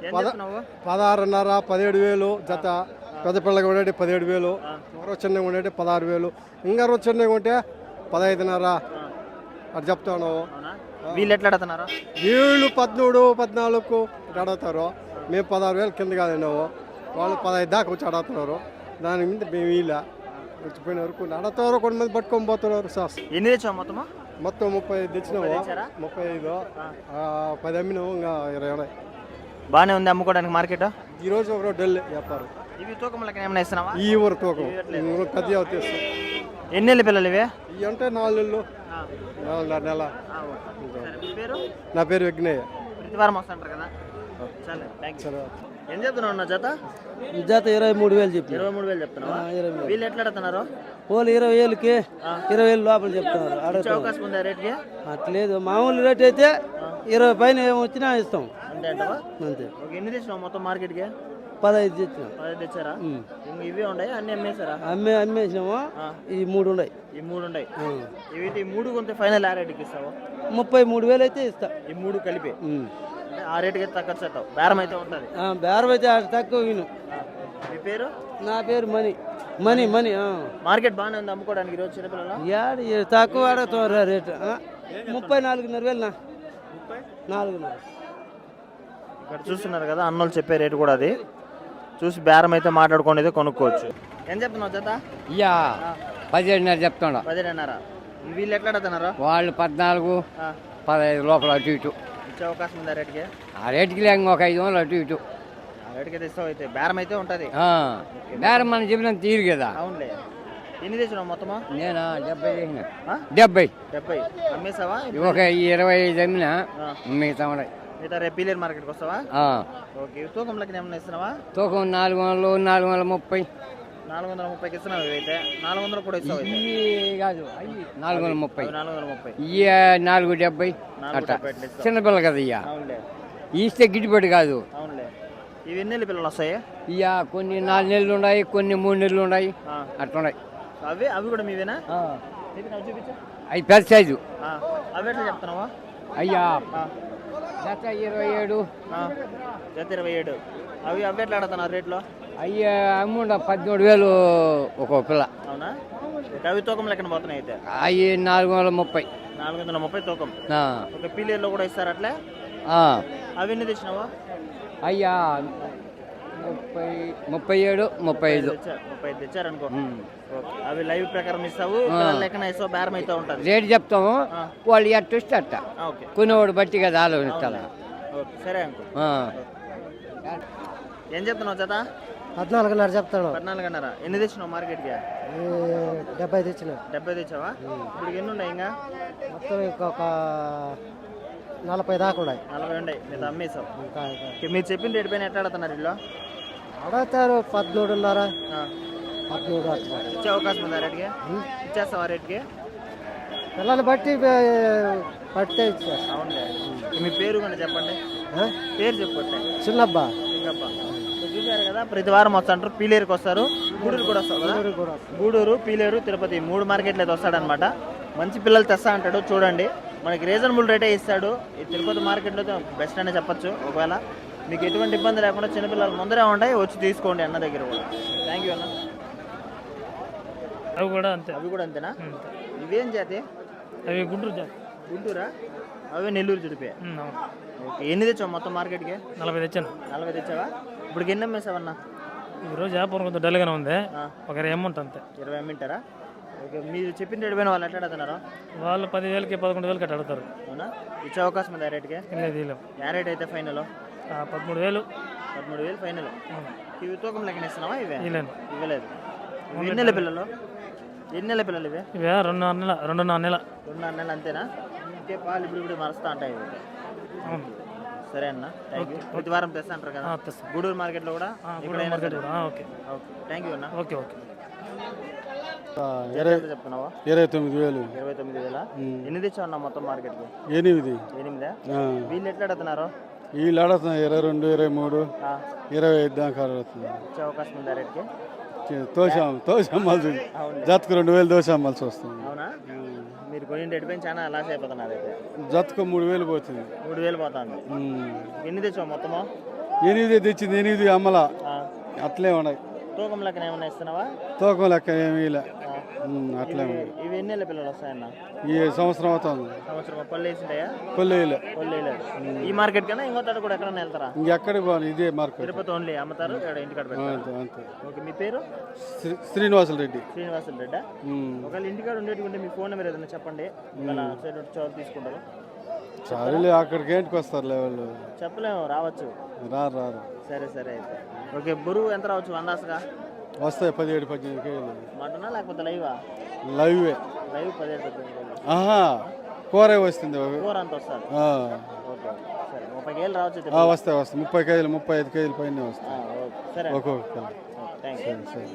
ఏం చెప్తున్నావు? 16,500 17,000 జత. పెద్ద పిల్లగా ఉండే 17,000, ఎవరో చిన్నగా ఉండే 16,000, ఇంకా రోజు చిన్నగా ఉంటే 15,500 అది చెప్తాను. అవునా? వీళ్ళు ఎట్లా అడుగుతున్నారు? వీళ్ళు 13, 14 అడుగుతారు. మేము 16,000 కింద కాదన్నావు, వాళ్ళు 15 దాకా వచ్చి అడుగుతున్నారు. దాని మీద మేము వీళ్ళ వచ్చిపోయిన వరకు అడుగుతారు. కొంతమంది పట్టుకొని పోతున్నారు సార్. ఎన్ని తెచ్చావు మొత్తము? మొత్తం 35 తెచ్చినాము. 35, 10 అమ్మినాము, ఇంకా 20 ఉన్నాయి. బాగానే ఉంది అమ్ముకోవడానికి మార్కెట్. ఈరోజు ఒకరోజు డల్ చెప్పారు. ఇవి తూకం లెక్కన ఏమైనా ఇస్తున్నావా? ఈ ఊరు తూకం పెద్ద వచ్చేస్తాం. ఎన్ని నెలల పిల్లలు ఇవి? ఇవి అంటే 4 నెలలు, 4 నెల. నా పేరు విఘ్నయ్య. ప్రతి వారం వస్తుంటారు కదా? సరే. ఏం చెప్తున్నావు అన్న జత? జత 23,000 చెప్పి. 23,000 చెప్తున్నావా? వీళ్ళు ఎట్లా అడుగుతున్నారు? వాళ్ళు 20,000కి 20,000 లోపల చెప్తున్నారు. ఇచ్చే అవకాశం ఉందా రేట్కి? అట్లేదు, మామూలు రేట్ అయితే 20 పైన ఏమొచ్చినా ఇస్తాం అంతే అంటవా? అంతే. ఎన్ని తెచ్చినావు మొత్తం మార్కెట్కి? 15 తెచ్చినాం. 15 తెచ్చారా? ఇవే ఉన్నాయి, అన్ని అమ్మేశారా? అమ్మేసినాము. ఈ 3 ఉన్నాయి. ఈ 3 ఉన్నాయి. ఇవి ఈ 3 కొంత ఫైనల్ ఆ రేటుకి ఇస్తావు? 33,000 అయితే ఇస్తా. ఈ 3 కలిపి ఆ రేటుకి అయితే తక్కువ చేస్తావు? బేరం అయితే ఉంటుంది? బేరం అయితే తక్కువ విను. మీ పేరు? నా పేరు మణి. మణి మణి. మార్కెట్ బాగానే ఉంది అమ్ముకోవడానికి ఈరోజు చిన్నపిల్లలు? తక్కువ ఆడుతున్నారు రేటు. 34,500 4,500. ఇక్కడ చూస్తున్నారు కదా అన్నోళ్ళు చెప్పే రేటు కూడా అది చూసి బేరం అయితే మాట్లాడుకొని అయితే కొనుక్కోవచ్చు. ఏం చెప్తున్నావు జత? 17,500 చెప్తున్నా. 17,500. వీళ్ళు ఎట్లా అడుగుతున్నారు? వాళ్ళు 14, 15 లోపల అటు ఇటు ఇచ్చే అవకాశం ఉందా రేటుకి? ఆ రేటుకి లేక ఒక 500 అటు ఇటు ఆ రేటుకి అయితే ఇస్తావు. అయితే బేరం అయితే ఉంటుంది. బేరం మనం చెప్పినంత తీరు కదా. అవునులే. ఎన్ని తెచ్చినావు మొత్తమా? నేను 70 చేసిన. 70 అమ్మేసావా? ఒక 25 అమ్మినా మిగతా ఉన్నాయి. మిగతా రేపు పీలేరు మార్కెట్కి వస్తావా? ఓకే. తూకం లెక్కన ఏమన్నా ఇస్తున్నావా? తూకం 400, 430. 430కి ఇస్తున్నావు. ఇవైతే 400 కూడా ఇస్తావు? కాదు, 430. 430. 470 అట్లా. చిన్నపిల్ల కదా ఇయ్య. అవునులే. ఇస్తే గిట్టుబడి కాదు. అవునులే. ఇవి ఎన్ని నెలల పిల్లలు వస్తాయి? ఇక కొన్ని 4 నెలలు ఉన్నాయి, కొన్ని 3 నెలలు ఉన్నాయి, అట్లున్నాయి. అవి కూడా మీవేనా? చూపించు. అవి పెద్ద సైజు. అవి ఎట్లా చెప్తున్నావా? అయ్యా జత 27. జత 27. అవి ఎట్లా అడుగుతున్నారు రేట్లో? అయ్యా అమ్ముండ 17,000 ఒక్కొక్క పిల్ల. అవునా? అవి తూకం లెక్కన పోతున్నాయి అయితే? అవి 430. 430 తూకం. ఒక పీలేరులో కూడా ఇస్తారు అట్లే? అవి ఎన్ని తెచ్చినావా? అయ్యా 37, 35. 35 తెచ్చారనుకో. అవి లైవ్ ప్రకారం ఇస్తావు, లెక్కన ఇస్తావు, బేరం అయితే ఉంటుంది. రేటు చెప్తాము, వాళ్ళు ఎట్టు ఇస్తే అట్ట. కొనేవాడు బట్టి కదా ఆలోచించాలి. సరే అనుకో. ఏం చెప్తున్నావు జత? 14,500 చెప్తాను. 14,500. ఎన్ని తెచ్చినావు మార్కెట్కి? 70 తెచ్చిన. 70 తెచ్చావా? ఇప్పుడు ఎన్ని ఉన్నాయి ఇంకా? మొత్తం ఇంకొక 40 దాకా ఉన్నాయి. 40 ఉన్నాయి. లేదా అమ్మేసావు? మీరు చెప్పిన రేటు పైన ఎట్లా అడుగుతున్నారు వీళ్ళు? అడుగుతారు 13,500, 13 అట్లా. ఇచ్చే అవకాశం ఉందా రేటుకి? ఇచ్చేస్తావా రేటుకి? పిల్లలు బట్టి పట్టే ఇచ్చేస్తా. అవునులే. మీ పేరు కూడా చెప్పండి. పేరు చెప్పండి. చిన్నబ్బా. చూసారు కదా, ప్రతి వారం వస్తుంటారు. పీలేరుకి వస్తారు, గూడూరు కూడా వస్తారు కదా. గూడూరు, పీలేరు, తిరుపతి 3 మార్కెట్లు అయితే వస్తాడనమాట. మంచి పిల్లలు తెస్తా అంటాడు. చూడండి, మనకి రీజనబుల్ రేటే ఇస్తాడు. ఈ తిరుపతి మార్కెట్లో బెస్ట్ అనే చెప్పచ్చు. ఒకవేళ మీకు ఎటువంటి ఇబ్బంది లేకుండా చిన్నపిల్లలు ముందరే ఉంటాయి, వచ్చి తీసుకోండి అన్న దగ్గర కూడా. థ్యాంక్ యూ అన్న. అవి కూడా అంతే. అవి కూడా అంతేనా? ఇవేం జాతి? అవి గుంటూరు జాతి. గుంటూరా? అవే నెల్లూరు చుడిపే. ఓకే. ఎన్ని తెచ్చావు మొత్తం మార్కెట్కి? 40 తెచ్చాను. 40 తెచ్చావా? ఇప్పుడు ఎన్ని అమ్మేసావన్నా? ఈరోజు వ్యాపారం కొంచెం డల్గానే ఉంది. ఒక 20 అమౌంట్ అంతే. 20 అమ్మింటారా? ఓకే. మీరు చెప్పిన రేటు పైన వాళ్ళు ఎట్లా అడుగుతున్నారా? వాళ్ళు 10,000కి 11,000కి అట్లా అడుగుతారు. అవునా? ఇచ్చే అవకాశం ఉంది ఆ రేటుకి? లేదు. ఏ రేట్ అయితే ఫైనల్? 13,000. 13,000 ఫైనల్. ఇవి తూకం లెక్కన ఇస్తున్నావా? ఇవ్వలేదు. ఎన్ని నెలల పిల్లలు? ఎన్ని నెలల పిల్లలు ఇవి? ఇవే 2.5 నెల. 2.5 నెల. 2.5 నెలలు అంతేనా? ఇంకే పాలు ఇప్పుడు మరుస్తా ఉంటాయి. అవును. సరే అన్న, థ్యాంక్ యూ. ప్రతి వారం తెస్తా అంటారు కదా గూడూరు మార్కెట్లో కూడా? ఓకే. థ్యాంక్ యూ అన్న. ఓకే. చెప్తున్నావా? 29,000. 29,000. ఎన్ని తెచ్చావన్నా మొత్తం మార్కెట్కి? 8. 8. వీళ్ళు ఎట్లా అడుగుతున్నారు? వీళ్ళు అడుగుతున్నారు 22, 23, 25 దాకా అడుగుతున్నారు. ఇచ్చే అవకాశం ఉందా రేట్కి? తోసమ్మాల్సి జతకు 2,000 దోసమ్మాల్సి వస్తుంది. అవునా? మీరు కొనిన రేటు పైన చాలా లాస్ అయిపోతున్నారు అయితే. జతకు 3,000 పోతుంది. 3,000 పోతుంది. ఎన్ని తెచ్చావు మొత్తము? ఎనిమిది తెచ్చింది, ఎనిమిది అమ్మల ఆ. అట్లే ఉన్నాయి. తూకం లెక్కన ఏమన్నా ఇస్తున్నావా? తూకం లెక్క ఏమీ లే. అట్లే ఇవి ఉన్నాయి. ఇవి ఎన్ని నెలల పిల్లలు వస్తాయన్న? ఈ సంవత్సరం అవుతుంది. సంవత్సరం పళ్ళు వేసింటాయా? కొల్లేయలే. పళ్ళు వేయలేదు. ఈ మార్కెట్ కన్నా ఇంకో తోట కూడా ఎక్కడన్నా వెళ్తారా? ఇంకెక్కడికి పోను, ఇదే మార్కెట్. తిరుపతి ఓన్లీ అమ్ముతారు, ఇక్కడ ఇంటికాడ పెడతారు. అంతే అంతే. ఓకే, మీ పేరు? శ్రీనివాసులు రెడ్డి. శ్రీనివాసులు రెడ్డా? ఒకవేళ ఇంటికాడ ఉండేటువంటి మీ ఫోన్ నెంబర్ ఏదైనా చెప్పండి, ఒకవేళ సైడ్ చోటు తీసుకుంటారు. సరేలే, అక్కడికి ఏంటికి వస్తారులే వాళ్ళు. చెప్పలేము, రావచ్చు. రారు రారు. సరే సరే అయితే. ఓకే, బరువు ఎంత రావచ్చు అందాసగా? వస్తాయి 17, 18 కేజీలు. మటనా లేకపోతే లైవా? లైవే. లైవ్ 17, 18 కేజీలు. ఆహా, కూర వస్తుంది. కూర అంత వస్తుంది. ఆ. ఓకే, సరే 30 కేజీలు రావచ్చు అయితే. వస్తాయి 30 కేజీలు, 35 కేజీలు పైన వస్తాయి ఓకే, సరే ఒక్కొక్క. Thank you. సరే.